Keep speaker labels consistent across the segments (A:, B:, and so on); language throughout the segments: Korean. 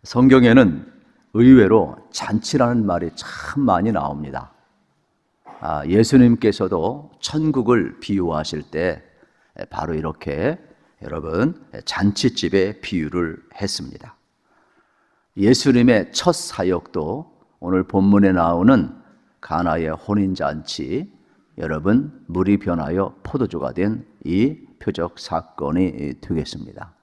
A: 성경에는 의외로 잔치라는 말이 참 많이 나옵니다. 예수님께서도 천국을 비유하실 때 바로 이렇게 여러분 잔치집의 비유를 했습니다. 예수님의 첫 사역도 오늘 본문에 나오는 가나의 혼인잔치, 여러분 물이 변하여 포도주가 된 이 표적 사건이 되겠습니다.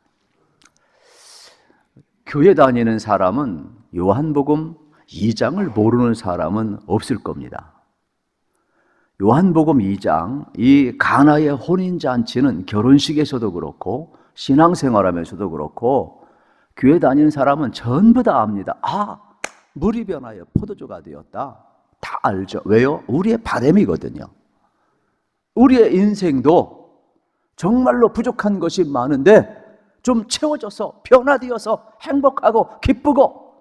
A: 교회 다니는 사람은 요한복음 2장을 모르는 사람은 없을 겁니다. 요한복음 2장, 이 가나의 혼인잔치는 결혼식에서도 그렇고 신앙생활하면서도 그렇고 교회 다니는 사람은 전부 다 압니다. 물이 변하여 포도주가 되었다. 다 알죠. 왜요? 우리의 바람이거든요. 우리의 인생도 정말로 부족한 것이 많은데 좀 채워져서 변화되어서 행복하고 기쁘고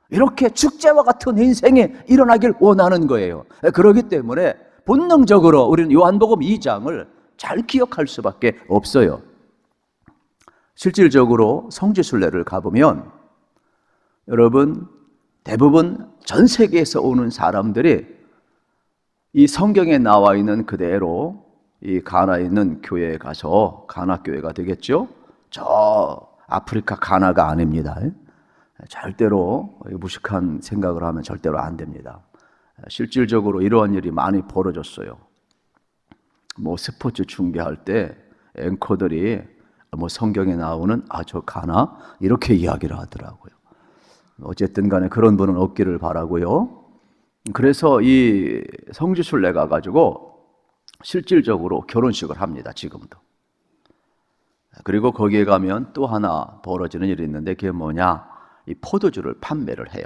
A: 이렇게 축제와 같은 인생이 일어나길 원하는 거예요. 그렇기 때문에 본능적으로 우리는 요한복음 2장을 잘 기억할 수밖에 없어요. 실질적으로 성지순례를 가보면 여러분 대부분 전 세계에서 오는 사람들이 이 성경에 나와 있는 그대로 이 가나에 있는 교회에 가서 가나 교회가 되겠죠? 저 아프리카 가나가 아닙니다. 절대로 무식한 생각을 하면 절대로 안 됩니다. 실질적으로 이러한 일이 많이 벌어졌어요. 스포츠 중계할 때 앵커들이 성경에 나오는 저 가나 이렇게 이야기를 하더라고요. 어쨌든 간에 그런 분은 없기를 바라고요. 그래서 이 성지순례 가가지고 실질적으로 결혼식을 합니다. 지금도. 그리고 거기에 가면 또 하나 벌어지는 일이 있는데 그게 뭐냐? 이 포도주를 판매를 해요.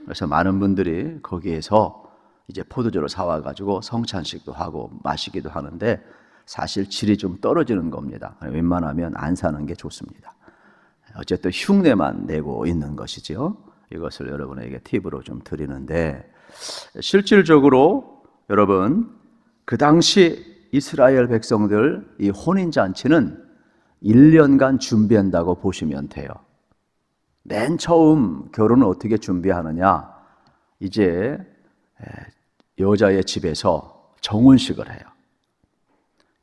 A: 그래서 많은 분들이 거기에서 이제 포도주를 사와가지고 성찬식도 하고 마시기도 하는데 사실 질이 좀 떨어지는 겁니다. 웬만하면 안 사는 게 좋습니다. 어쨌든 흉내만 내고 있는 것이죠. 이것을 여러분에게 팁으로 좀 드리는데 실질적으로 여러분 그 당시 이스라엘 백성들 이 혼인잔치는 1년간 준비한다고 보시면 돼요. 맨 처음 결혼을 어떻게 준비하느냐? 이제 여자의 집에서 정혼식을 해요.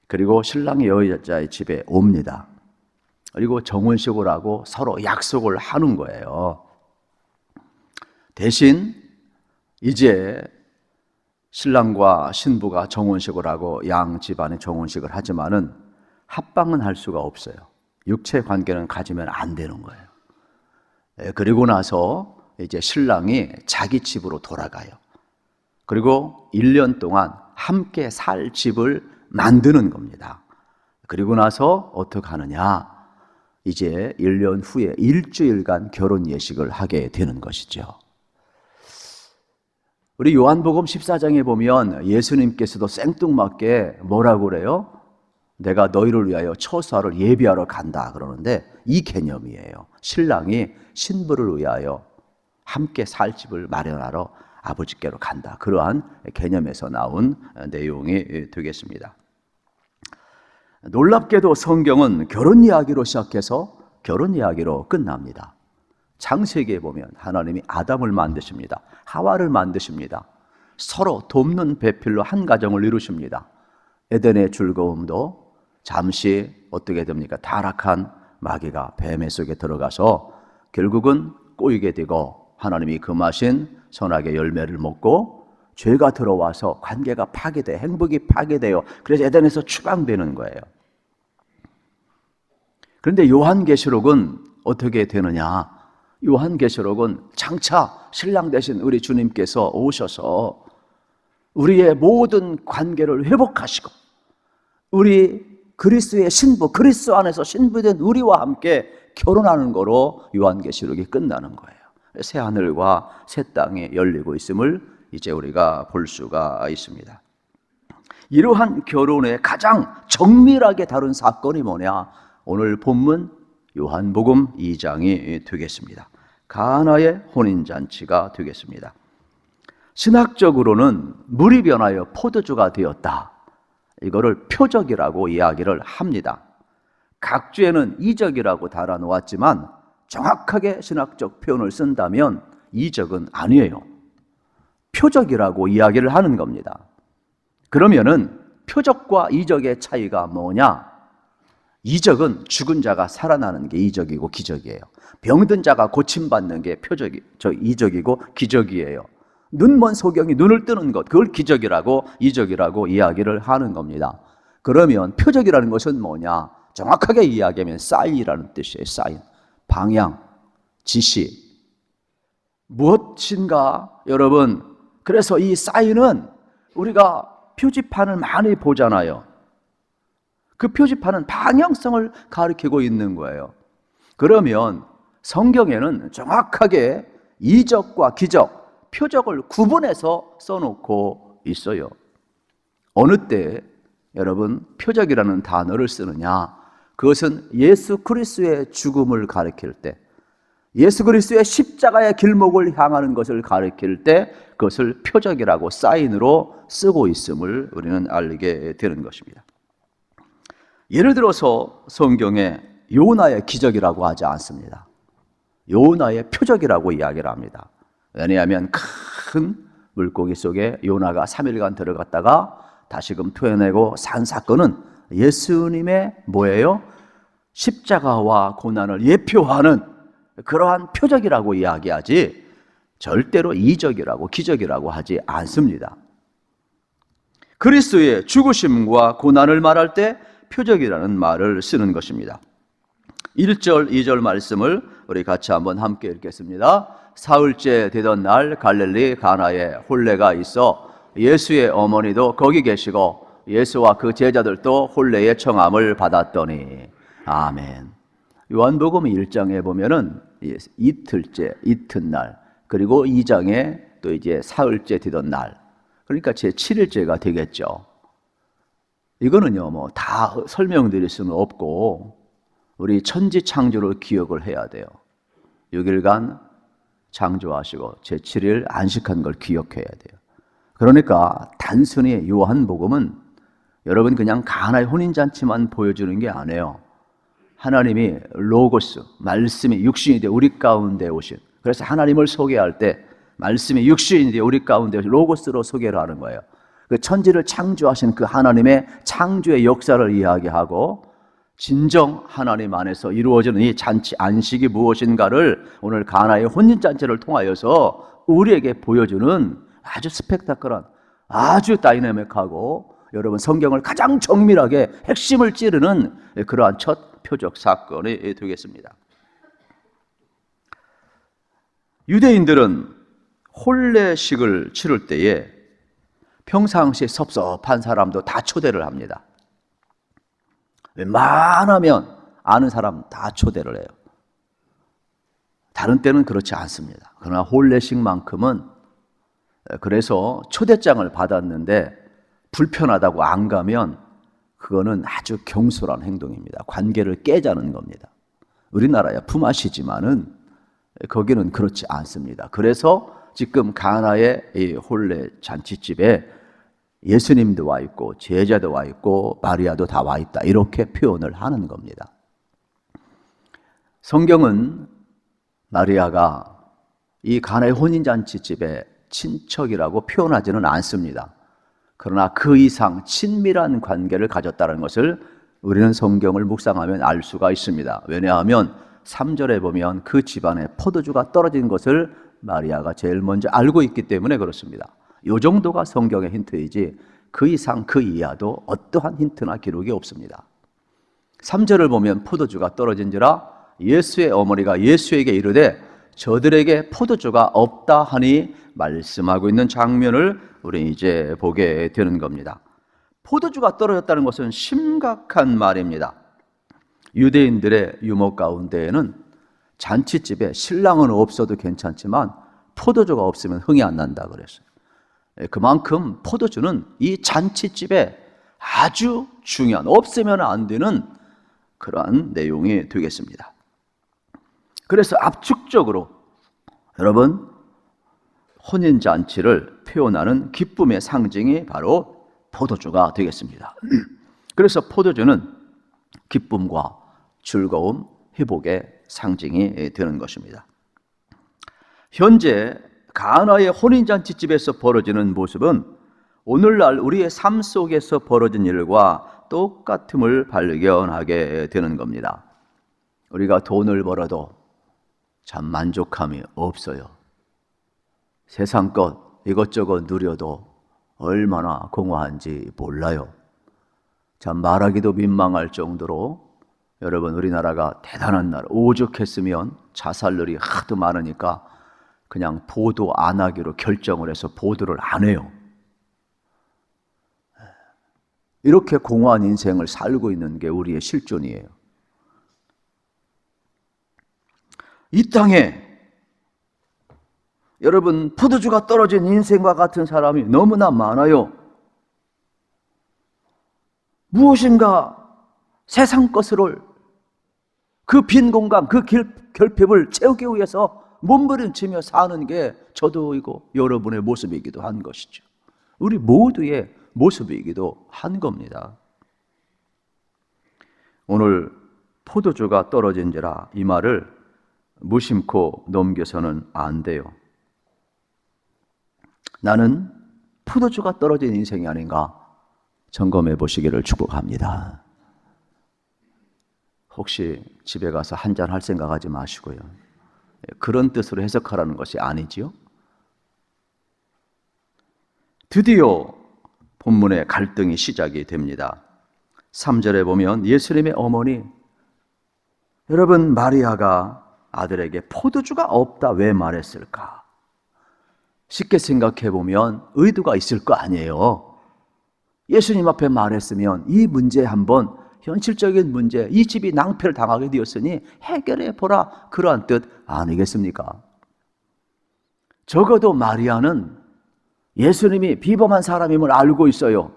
A: 그리고 신랑이 여자의 집에 옵니다. 그리고 정혼식을 하고 서로 약속을 하는 거예요. 대신 이제 신랑과 신부가 정혼식을 하고 양 집안에 정혼식을 하지만은 합방은 할 수가 없어요. 육체 관계는 가지면 안 되는 거예요. 그리고 나서 이제 신랑이 자기 집으로 돌아가요. 그리고 1년 동안 함께 살 집을 만드는 겁니다. 그리고 나서 어떻게 하느냐? 이제 1년 후에 일주일간 결혼 예식을 하게 되는 것이죠. 우리 요한복음 14장에 보면 예수님께서도 생뚱맞게 뭐라고 그래요? 내가 너희를 위하여 처소하를 예비하러 간다 그러는데 이 개념이에요. 신랑이 신부를 위하여 함께 살 집을 마련하러 아버지께로 간다. 그러한 개념에서 나온 내용이 되겠습니다. 놀랍게도 성경은 결혼 이야기로 시작해서 결혼 이야기로 끝납니다. 창세기에 보면 하나님이 아담을 만드십니다. 하와를 만드십니다. 서로 돕는 배필로 한 가정을 이루십니다. 에덴의 즐거움도 잠시 어떻게 됩니까? 타락한 마귀가 뱀의 속에 들어가서 결국은 꼬이게 되고 하나님이 금하신 선악의 열매를 먹고 죄가 들어와서 관계가 파괴돼 행복이 파괴돼요. 그래서 에덴에서 추방되는 거예요. 그런데 요한계시록은 어떻게 되느냐? 요한계시록은 장차 신랑 되신 우리 주님께서 오셔서 우리의 모든 관계를 회복하시고 우리 그리스도의 신부, 그리스도 안에서 신부된 우리와 함께 결혼하는 거로 요한계시록이 끝나는 거예요. 새 하늘과 새 땅이 열리고 있음을 이제 우리가 볼 수가 있습니다. 이러한 결혼에 가장 정밀하게 다룬 사건이 뭐냐? 오늘 본문 요한복음 2장이 되겠습니다. 가나의 혼인잔치가 되겠습니다. 신학적으로는 물이 변하여 포도주가 되었다. 이거를 표적이라고 이야기를 합니다. 각주에는 이적이라고 달아놓았지만 정확하게 신학적 표현을 쓴다면 이적은 아니에요. 표적이라고 이야기를 하는 겁니다. 그러면은 표적과 이적의 차이가 뭐냐? 이적은 죽은 자가 살아나는 게 이적이고 기적이에요. 병든 자가 고침받는 게 이적이고 기적이에요. 눈먼 소경이 눈을 뜨는 것, 그걸 기적이라고 이적이라고 이야기를 하는 겁니다. 그러면 표적이라는 것은 뭐냐? 정확하게 이야기하면 사인이라는 뜻이에요. 사인, 방향, 지시. 무엇인가 여러분, 그래서 이 사인은 우리가 표지판을 많이 보잖아요. 그 표지판은 방향성을 가리키고 있는 거예요. 그러면 성경에는 정확하게 이적과 기적, 표적을 구분해서 써놓고 있어요. 어느 때 여러분 표적이라는 단어를 쓰느냐? 그것은 예수 그리스도의 죽음을 가리킬 때, 예수 그리스도의 십자가의 길목을 향하는 것을 가리킬 때 그것을 표적이라고 사인으로 쓰고 있음을 우리는 알게 되는 것입니다. 예를 들어서 성경에 요나의 기적이라고 하지 않습니다. 요나의 표적이라고 이야기를 합니다. 왜냐하면 큰 물고기 속에 요나가 3일간 들어갔다가 다시금 토해내고 산 사건은 예수님의 뭐예요? 십자가와 고난을 예표하는 그러한 표적이라고 이야기하지 절대로 이적이라고 기적이라고 하지 않습니다. 그리스도의 죽으심과 고난을 말할 때 표적이라는 말을 쓰는 것입니다. 1절, 2절 말씀을 우리 같이 한번 함께 읽겠습니다. 사흘째 되던 날 갈릴리 가나에 혼례가 있어 예수의 어머니도 거기 계시고 예수와 그 제자들도 혼례의 청함을 받았더니. 아멘. 요한복음 1장에 보면은 이틀째, 이튿날, 그리고 2장에 또 이제 사흘째 되던 날, 그러니까 제 7일째가 되겠죠. 이거는요, 뭐 다 설명드릴 수는 없고 우리 천지 창조를 기억을 해야 돼요. 6일간 창조하시고 제 7일 안식한 걸 기억해야 돼요. 그러니까 단순히 요한복음은 여러분 그냥 가나의 혼인잔치만 보여주는 게 아니에요. 하나님이 로고스, 말씀이 육신이 되어 우리 가운데 오신, 그래서 하나님을 소개할 때 말씀이 육신이 되어 우리 가운데 오신 로고스로 소개를 하는 거예요. 그 천지를 창조하신 그 하나님의 창조의 역사를 이야기하고 진정 하나님 안에서 이루어지는 이 잔치 안식이 무엇인가를 오늘 가나의 혼인잔치를 통하여서 우리에게 보여주는 아주 스펙타클한, 아주 다이내믹하고 여러분 성경을 가장 정밀하게 핵심을 찌르는 그러한 첫 표적 사건이 되겠습니다. 유대인들은 혼례식을 치를 때에 평상시에 섭섭한 사람도 다 초대를 합니다. 웬만하면 아는 사람 다 초대를 해요. 다른 때는 그렇지 않습니다. 그러나 혼례식만큼은, 그래서 초대장을 받았는데 불편하다고 안 가면 그거는 아주 경솔한 행동입니다. 관계를 깨자는 겁니다. 우리나라야 품앗이지만은 거기는 그렇지 않습니다. 그래서 지금 가나의 이 혼례 잔치집에 예수님도 와 있고 제자도 와 있고 마리아도 다 와 있다, 이렇게 표현을 하는 겁니다. 성경은 마리아가 이 가나의 혼인잔치집의 친척이라고 표현하지는 않습니다. 그러나 그 이상 친밀한 관계를 가졌다는 것을 우리는 성경을 묵상하면 알 수가 있습니다. 왜냐하면 3절에 보면 그 집안에 포도주가 떨어진 것을 마리아가 제일 먼저 알고 있기 때문에 그렇습니다. 이 정도가 성경의 힌트이지 그 이상 그 이하도 어떠한 힌트나 기록이 없습니다. 3절을 보면 포도주가 떨어진지라 예수의 어머니가 예수에게 이르되 저들에게 포도주가 없다 하니 말씀하고 있는 장면을 우리 이제 보게 되는 겁니다. 포도주가 떨어졌다는 것은 심각한 말입니다. 유대인들의 유머 가운데에는 잔치집에 신랑은 없어도 괜찮지만 포도주가 없으면 흥이 안 난다 그랬어요. 그만큼 포도주는 이 잔치집에 아주 중요한, 없으면 안 되는 그러한 내용이 되겠습니다. 그래서 압축적으로 여러분 혼인잔치를 표현하는 기쁨의 상징이 바로 포도주가 되겠습니다. 그래서 포도주는 기쁨과 즐거움, 회복의 상징이 되는 것입니다. 현재 가나의 혼인잔치집에서 벌어지는 모습은 오늘날 우리의 삶 속에서 벌어진 일과 똑같음을 발견하게 되는 겁니다. 우리가 돈을 벌어도 참 만족함이 없어요. 세상 것 이것저것 누려도 얼마나 공허한지 몰라요. 참 말하기도 민망할 정도로 여러분 우리나라가 대단한 나라, 오죽했으면 자살률이 하도 많으니까 그냥 보도 안 하기로 결정을 해서 보도를 안 해요. 이렇게 공허한 인생을 살고 있는 게 우리의 실존이에요. 이 땅에 여러분 포도주가 떨어진 인생과 같은 사람이 너무나 많아요. 무엇인가 세상 것을 그 빈 공간, 그 결핍을 채우기 위해서 몸부림치며 사는 게 저도이고 여러분의 모습이기도 한 것이죠. 우리 모두의 모습이기도 한 겁니다. 오늘 포도주가 떨어진지라 이 말을 무심코 넘겨서는 안 돼요. 나는 포도주가 떨어진 인생이 아닌가 점검해 보시기를 축복합니다. 혹시 집에 가서 한잔 할 생각하지 마시고요. 그런 뜻으로 해석하라는 것이 아니지요. 드디어 본문의 갈등이 시작이 됩니다. 3절에 보면 예수님의 어머니, 여러분 마리아가 아들에게 포도주가 없다 왜 말했을까? 쉽게 생각해 보면 의도가 있을 거 아니에요. 예수님 앞에 말했으면 이 문제 한번 현실적인 문제, 이 집이 낭패를 당하게 되었으니 해결해 보라, 그러한 뜻 아니겠습니까? 적어도 마리아는 예수님이 비범한 사람임을 알고 있어요.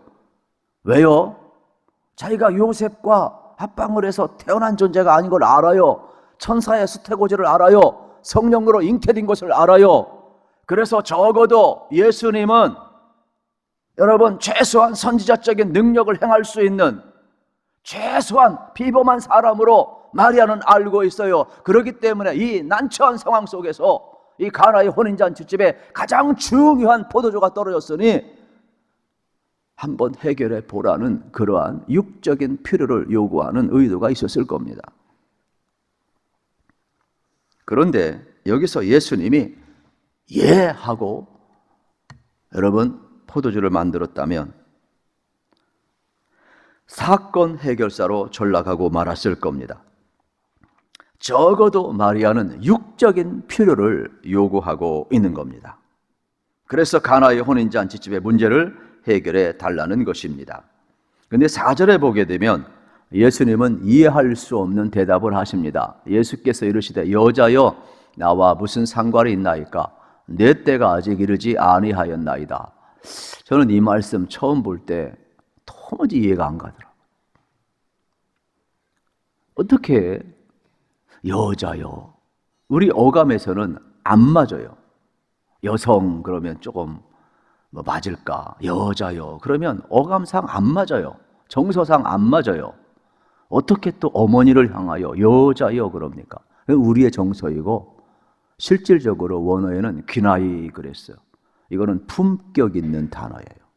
A: 왜요? 자기가 요셉과 합방을 해서 태어난 존재가 아닌 걸 알아요. 천사의 수태고지를 알아요. 성령으로 잉태된 것을 알아요. 그래서 적어도 예수님은 여러분 최소한 선지자적인 능력을 행할 수 있는 최소한 비범한 사람으로 마리아는 알고 있어요. 그렇기 때문에 이 난처한 상황 속에서 이 가나의 혼인잔치집에 가장 중요한 포도주가 떨어졌으니 한번 해결해 보라는 그러한 육적인 필요를 요구하는 의도가 있었을 겁니다. 그런데 여기서 예수님이 예 하고 여러분 포도주를 만들었다면 사건 해결사로 전락하고 말았을 겁니다. 적어도 마리아는 육적인 필요를 요구하고 있는 겁니다. 그래서 가나의 혼인잔치집의 문제를 해결해 달라는 것입니다. 그런데 4절에 보게 되면 예수님은 이해할 수 없는 대답을 하십니다. 예수께서 이르시되 여자여 나와 무슨 상관이 있나이까? 내 때가 아직 이르지 아니하였나이다. 저는 이 말씀 처음 볼 때 도무지 이해가 안 가더라고요. 어떻게 여자요? 우리 어감에서는 안 맞아요. 여성 그러면 조금 뭐 맞을까? 여자요 그러면 어감상 안 맞아요. 정서상 안 맞아요. 어떻게 또 어머니를 향하여 여자요 그럽니까? 우리의 정서이고 실질적으로 원어에는 귀나이 그랬어요. 이거는 품격 있는 단어예요.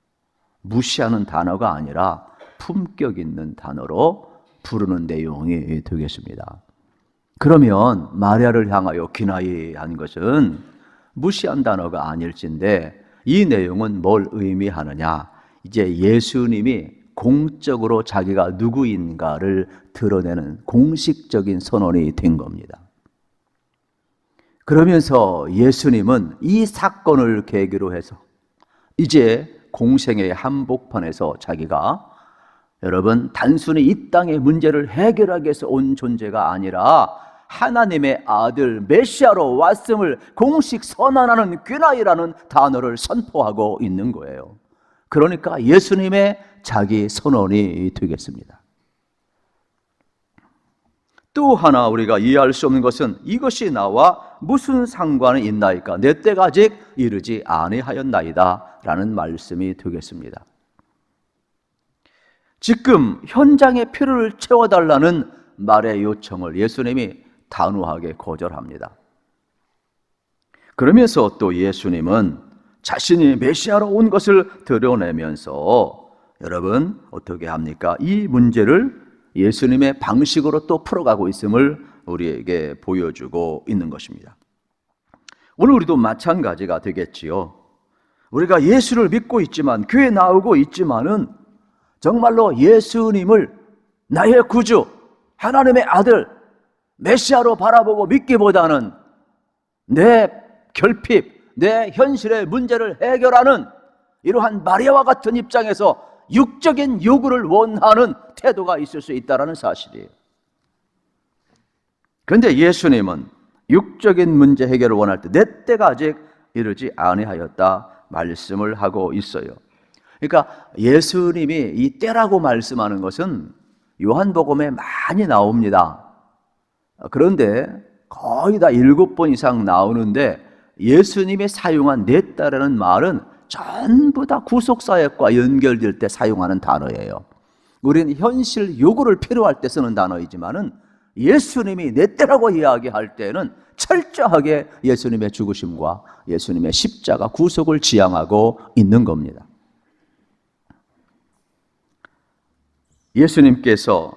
A: 무시하는 단어가 아니라 품격 있는 단어로 부르는 내용이 되겠습니다. 그러면 마리아를 향하여 귀나이 한 것은 무시한 단어가 아닐진데 이 내용은 뭘 의미하느냐? 이제 예수님이 공적으로 자기가 누구인가를 드러내는 공식적인 선언이 된 겁니다. 그러면서 예수님은 이 사건을 계기로 해서 이제 공생의 한복판에서 자기가 여러분 단순히 이 땅의 문제를 해결하기 위해서 온 존재가 아니라 하나님의 아들 메시아로 왔음을 공식 선언하는 귀나이라는 단어를 선포하고 있는 거예요. 그러니까 예수님의 자기 선언이 되겠습니다. 또 하나 우리가 이해할 수 없는 것은 이것이 나와 무슨 상관이 있나이까? 내 때가 아직 이르지 아니하였나이다 라는 말씀이 되겠습니다. 지금 현장의 필요를 채워달라는 말의 요청을 예수님이 단호하게 거절합니다. 그러면서 또 예수님은 자신이 메시아로 온 것을 드러내면서 여러분 어떻게 합니까? 이 문제를 예수님의 방식으로 또 풀어가고 있음을 우리에게 보여주고 있는 것입니다. 오늘 우리도 마찬가지가 되겠지요. 우리가 예수를 믿고 있지만, 교회 나오고 있지만은 정말로 예수님을 나의 구주, 하나님의 아들, 메시아로 바라보고 믿기보다는 내 결핍, 내 현실의 문제를 해결하는 이러한 마리아와 같은 입장에서 육적인 요구를 원하는 태도가 있을 수 있다는 사실이에요. 그런데 예수님은 육적인 문제 해결을 원할 때 내 때가 아직 이르지 아니하였다 말씀을 하고 있어요. 그러니까 예수님이 이 때라고 말씀하는 것은 요한복음에 많이 나옵니다. 그런데 거의 다 7번 이상 나오는데 예수님이 사용한 내 때라는 말은 전부 다 구속사역과 연결될 때 사용하는 단어예요. 우리는 현실 요구를 필요할 때 쓰는 단어이지만은 예수님이 내 때라고 이야기할 때는 철저하게 예수님의 죽으심과 예수님의 십자가 구속을 지향하고 있는 겁니다. 예수님께서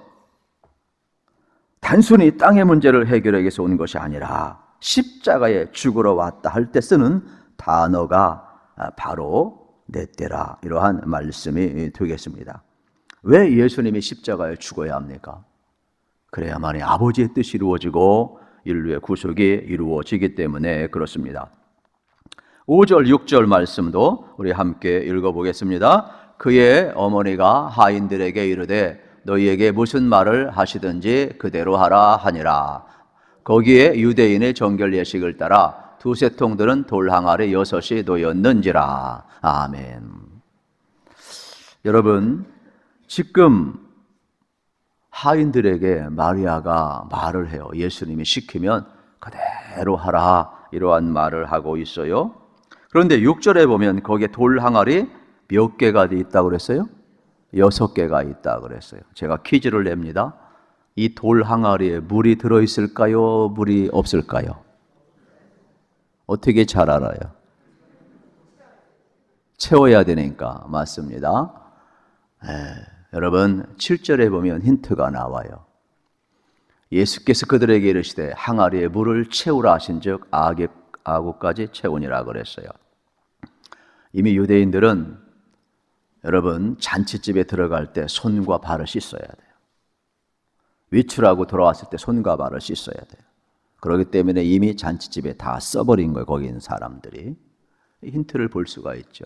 A: 단순히 땅의 문제를 해결하기 위해서 온 것이 아니라 십자가에 죽으러 왔다 할 때 쓰는 단어가 바로 내 때라, 이러한 말씀이 되겠습니다. 왜 예수님이 십자가에 죽어야 합니까? 그래야만이 아버지의 뜻이 이루어지고 인류의 구속이 이루어지기 때문에 그렇습니다. 5절, 6절 말씀도 우리 함께 읽어보겠습니다. 그의 어머니가 하인들에게 이르되 너희에게 무슨 말을 하시든지 그대로 하라 하니라. 거기에 유대인의 정결 예식을 따라 두세 통들은 돌 항아리 6이 놓였는지라. 아멘. 여러분, 지금 하인들에게 마리아가 말을 해요. 예수님이 시키면 그대로 하라, 이러한 말을 하고 있어요. 그런데 6절에 보면 거기에 돌 항아리 몇 개가 있다고 그랬어요? 6개가 있다고 그랬어요. 제가 퀴즈를 냅니다. 이 돌 항아리에 물이 들어있을까요? 물이 없을까요? 어떻게 잘 알아요? 채워야 되니까. 맞습니다. 여러분 7절에 보면 힌트가 나와요. 예수께서 그들에게 이르시되 항아리에 물을 채우라 하신즉 아구까지 채우니라 그랬어요. 이미 유대인들은 여러분 잔치집에 들어갈 때 손과 발을 씻어야 돼요. 외출하고 돌아왔을 때 손과 발을 씻어야 돼요. 그렇기 때문에 이미 잔치집에 다 써버린 거예요. 거기 있는 사람들이. 힌트를 볼 수가 있죠.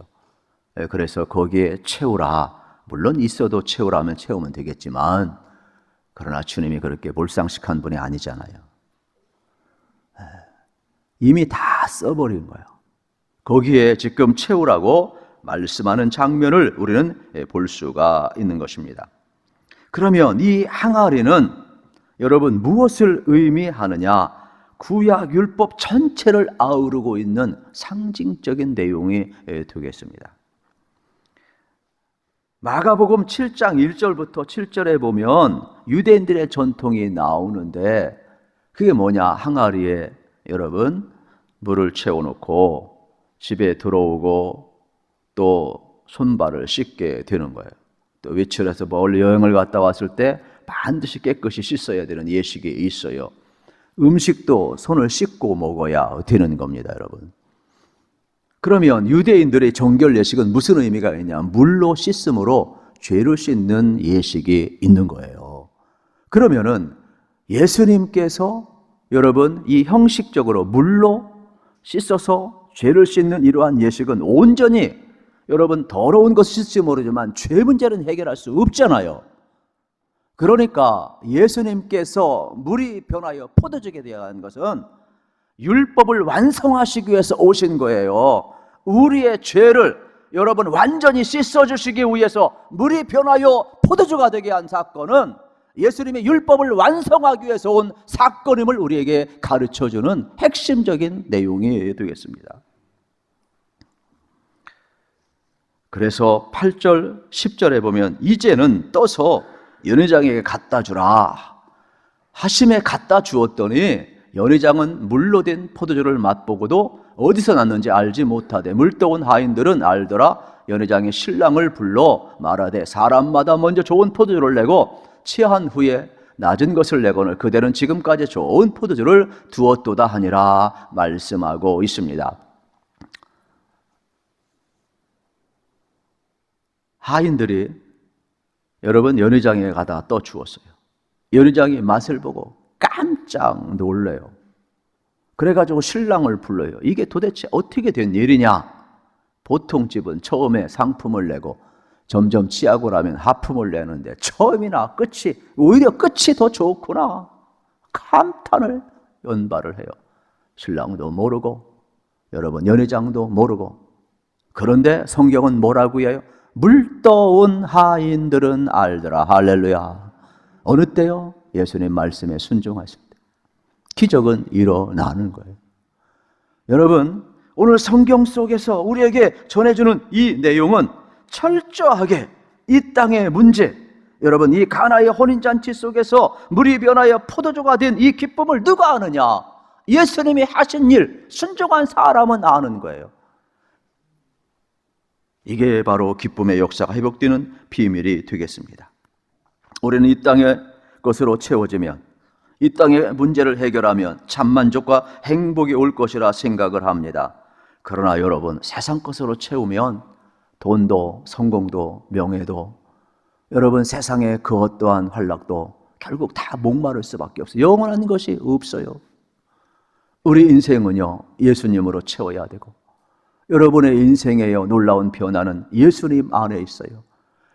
A: 그래서 거기에 채우라. 물론 있어도 채우라면 채우면 되겠지만 그러나 주님이 그렇게 몰상식한 분이 아니잖아요. 이미 다 써버린 거예요. 거기에 지금 채우라고 말씀하는 장면을 우리는 볼 수가 있는 것입니다. 그러면 이 항아리는 여러분 무엇을 의미하느냐? 구약 율법 전체를 아우르고 있는 상징적인 내용이 되겠습니다. 마가복음 7장 1절부터 7절에 보면 유대인들의 전통이 나오는데 그게 뭐냐? 항아리에 여러분 물을 채워놓고 집에 들어오고 또 손발을 씻게 되는 거예요. 또 외출해서 멀리 여행을 갔다 왔을 때 반드시 깨끗이 씻어야 되는 예식이 있어요. 음식도 손을 씻고 먹어야 되는 겁니다, 여러분. 그러면 유대인들의 정결 예식은 무슨 의미가 있냐? 물로 씻음으로 죄를 씻는 예식이 있는 거예요. 그러면은 예수님께서 여러분 이 형식적으로 물로 씻어서 죄를 씻는 이러한 예식은 온전히 여러분 더러운 것을 씻을지 모르지만 죄 문제는 해결할 수 없잖아요. 그러니까 예수님께서 물이 변하여 포도주게 되어간 것은 율법을 완성하시기 위해서 오신 거예요. 우리의 죄를 여러분 완전히 씻어주시기 위해서 물이 변하여 포도주가 되게 한 사건은 예수님의 율법을 완성하기 위해서 온 사건임을 우리에게 가르쳐주는 핵심적인 내용이 되겠습니다. 그래서 8절, 10절에 보면 이제는 떠서 연회장에게 갖다 주라. 하심에 갖다 주었더니 연회장은 물로 된 포도주를 맛보고도 어디서 났는지 알지 못하되 물떠온 하인들은 알더라. 연회장이 신랑을 불러 말하되 사람마다 먼저 좋은 포도주를 내고 취한 후에 낮은 것을 내거늘 그대는 지금까지 좋은 포도주를 두었도다 하니라 말씀하고 있습니다. 하인들이 여러분 연회장에 가다 떠주었어요. 연회장이 맛을 보고 깜짝 놀래요. 그래가지고 신랑을 불러요. 이게 도대체 어떻게 된 일이냐? 보통 집은 처음에 상품을 내고 점점 취하고 나면 하품을 내는데 처음이나 끝이, 오히려 끝이 더 좋구나. 감탄을 연발을 해요. 신랑도 모르고 여러분 연회장도 모르고. 그런데 성경은 뭐라고 해요? 물떠온 하인들은 알더라. 할렐루야. 어느 때요? 예수님 말씀에 순종하실 때. 기적은 일어나는 거예요. 여러분, 오늘 성경 속에서 우리에게 전해주는 이 내용은 철저하게 이 땅의 문제, 여러분 이 가나의 혼인잔치 속에서 물이 변하여 포도주가 된 이 기쁨을 누가 아느냐? 예수님이 하신 일, 순종한 사람은 아는 거예요. 이게 바로 기쁨의 역사가 회복되는 비밀이 되겠습니다. 우리는 이 땅의 것으로 채워지면, 이 땅의 문제를 해결하면 참만족과 행복이 올 것이라 생각을 합니다. 그러나 여러분, 세상 것으로 채우면 돈도 성공도 명예도, 여러분 세상의 그 어떠한 활락도 결국 다 목마를 수밖에 없어요. 영원한 것이 없어요. 우리 인생은요, 예수님으로 채워야 되고, 여러분의 인생의 놀라운 변화는 예수님 안에 있어요.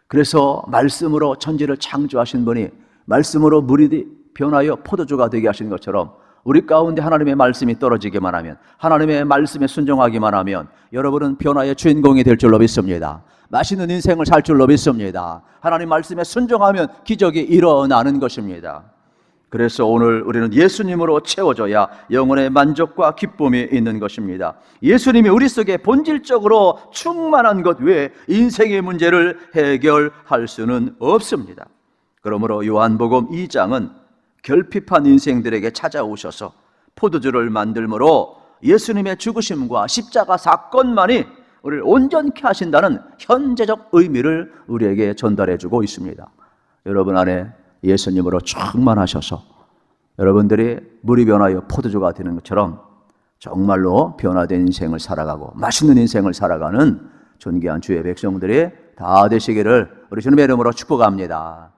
A: 그래서 말씀으로 천지를 창조하신 분이 말씀으로 물이 변하여 포도주가 되게 하신 것처럼 우리 가운데 하나님의 말씀이 떨어지기만 하면, 하나님의 말씀에 순종하기만 하면 여러분은 변화의 주인공이 될 줄로 믿습니다. 맛있는 인생을 살 줄로 믿습니다. 하나님 말씀에 순종하면 기적이 일어나는 것입니다. 그래서 오늘 우리는 예수님으로 채워져야 영혼의 만족과 기쁨이 있는 것입니다. 예수님이 우리 속에 본질적으로 충만한 것 외에 인생의 문제를 해결할 수는 없습니다. 그러므로 요한복음 2장은 결핍한 인생들에게 찾아오셔서 포도주를 만들므로 예수님의 죽으심과 십자가 사건만이 우리를 온전케 하신다는 현재적 의미를 우리에게 전달해 주고 있습니다. 여러분 안에 예수님으로 충만하셔서 여러분들이 물이 변하여 포도주가 되는 것처럼 정말로 변화된 인생을 살아가고 맛있는 인생을 살아가는 존귀한 주의 백성들이 다 되시기를 우리 주님의 이름으로 축복합니다.